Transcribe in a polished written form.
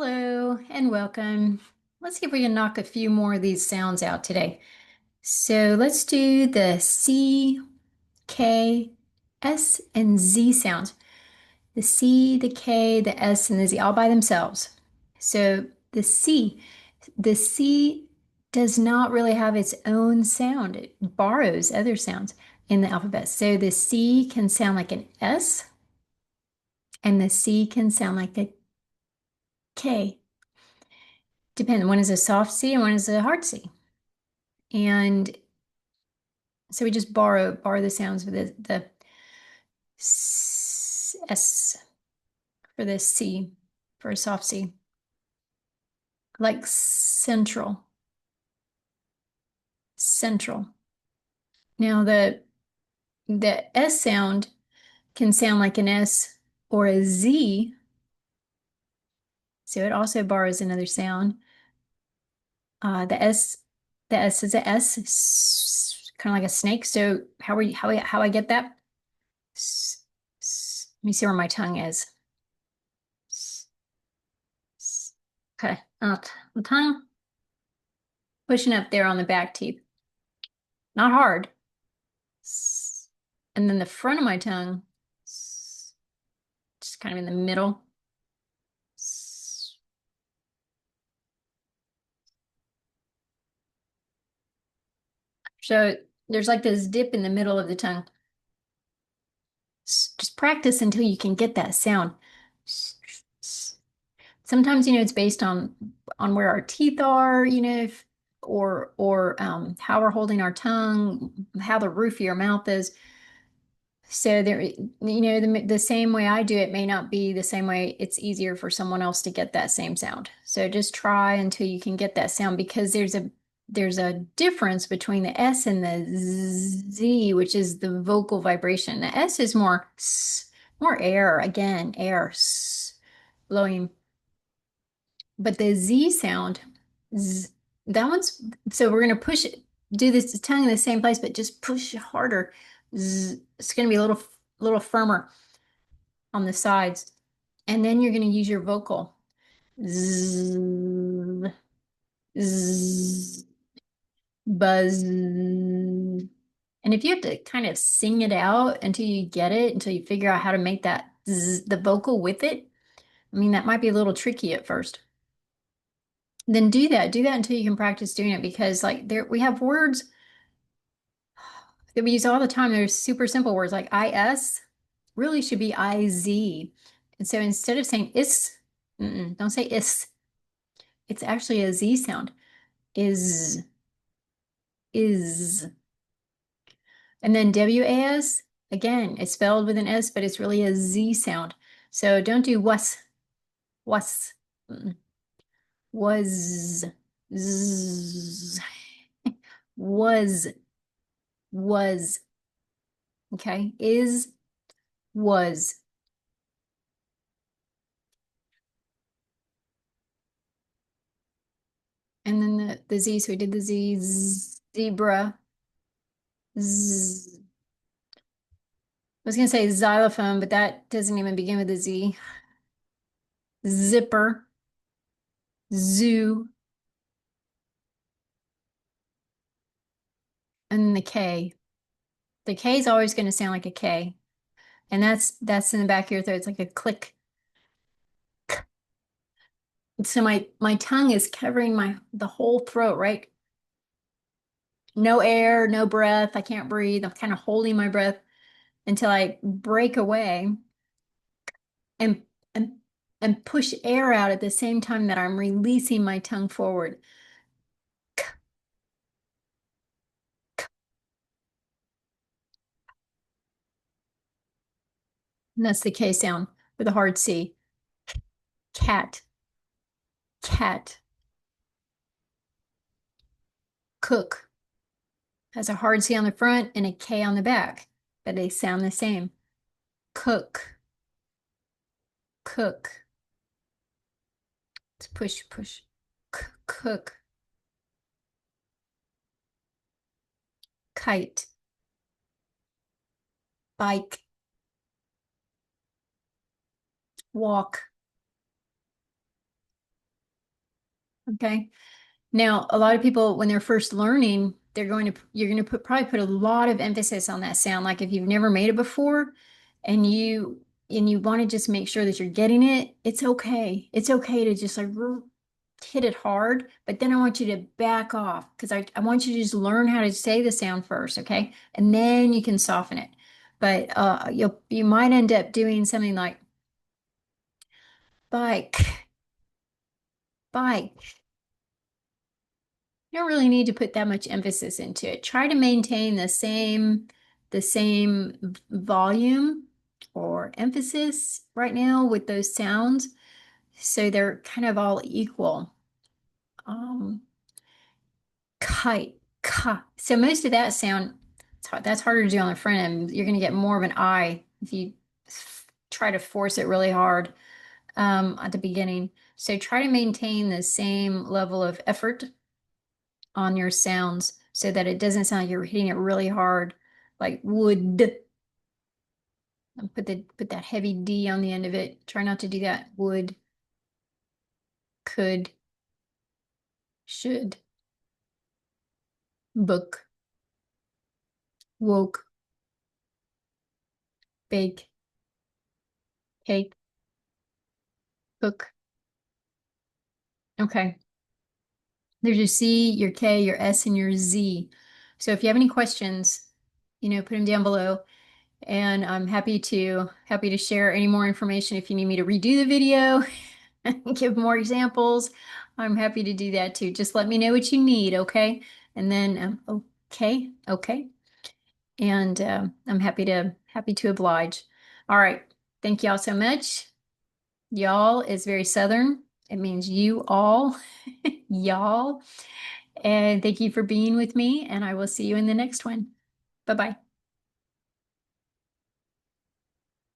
Hello and welcome. Let's see if we can knock a few more of these sounds out today. So let's do the C, K, S, and Z sounds. The C, the K, the S, and the Z all by themselves. So the C does not really have its own sound. It borrows other sounds in the alphabet. So the C can sound like an S, and the C can sound like a K. Depends. One is a soft C and one is a hard C. And so we just borrow the sounds for the S for the C for a soft C, like central. Now the S sound can sound like an S or a Z, so it also borrows another sound. The S is a S, kind of like a snake. So how I get that? Let me see where my tongue is. Okay, the tongue pushing up there on the back teeth, not hard. And then the front of my tongue, just kind of in the middle. So there's like this dip in the middle of the tongue. Just practice until you can get that sound. Sometimes, it's based on where our teeth are, or how we're holding our tongue, how the roof of your mouth is. So there, the same way I do it may not be the same way it's easier for someone else to get that same sound. So just try until you can get that sound, because there's a difference between the S and the Z, which is the vocal vibration. The S is more air, again, air blowing. But the Z sound, z, that one's, so we're going to do this tongue in the same place, but just push harder. It's going to be a little firmer on the sides. And then you're going to use your vocal. Z, z, buzz. And if you have to kind of sing it out until you get it, until you figure out how to make that the vocal with it, I mean, that might be a little tricky at first. Then do that until you can practice doing it, because like we have words that we use all the time. They're super simple words like is really should be iz. And so instead of saying don't say is. It's actually a Z sound. Is. And then WAS, again, it's spelled with an S, but it's really a Z sound. So don't do was, was, z, was, okay, was. And then the Z, so we did the Z, zebra, z. I was gonna say xylophone, but that doesn't even begin with a Z. Zipper, zoo, and then the K. The K is always going to sound like a K, and that's in the back of your throat. It's like a click. So my tongue is covering the whole throat, right? No air, no breath. I can't breathe. I'm kind of holding my breath until I break away and and and push air out at the same time that I'm releasing my tongue forward. And that's the K sound with a hard C. Cat, cat, cook has a hard C on the front and a K on the back, but they sound the same. Cook, cook. Let's push. Cook, kite, bike, walk, Okay. Now, a lot of people, when they're first learning, you're going to probably put a lot of emphasis on that sound. Like if you've never made it before and you want to just make sure that you're getting it, it's okay. It's okay to just like hit it hard, but then I want you to back off because I want you to just learn how to say the sound first, okay? And then you can soften it. But you might end up doing something like bike, bike. You don't really need to put that much emphasis into it. Try to maintain the same volume or emphasis right now with those sounds so they're kind of all equal. Um, kite, ka. So most of that sound, that's harder to do on the front end. You're going to get more of an I if you try to force it really hard at the beginning. So try to maintain the same level of effort on your sounds so that it doesn't sound like you're hitting it really hard, like would. And put that heavy D on the end of it. Try not to do that. Would, could, should, book, woke, bake, cake, book. Okay. There's your C, your K, your S, and your Z. So if you have any questions, put them down below. And I'm happy to share any more information if you need me to redo the video and give more examples. I'm happy to do that too. Just let me know what you need, okay? And then okay. And I'm happy to oblige. All right. Thank y'all so much. Y'all is very Southern. It means you all, y'all. And thank you for being with me, and I will see you in the next one. Bye-bye.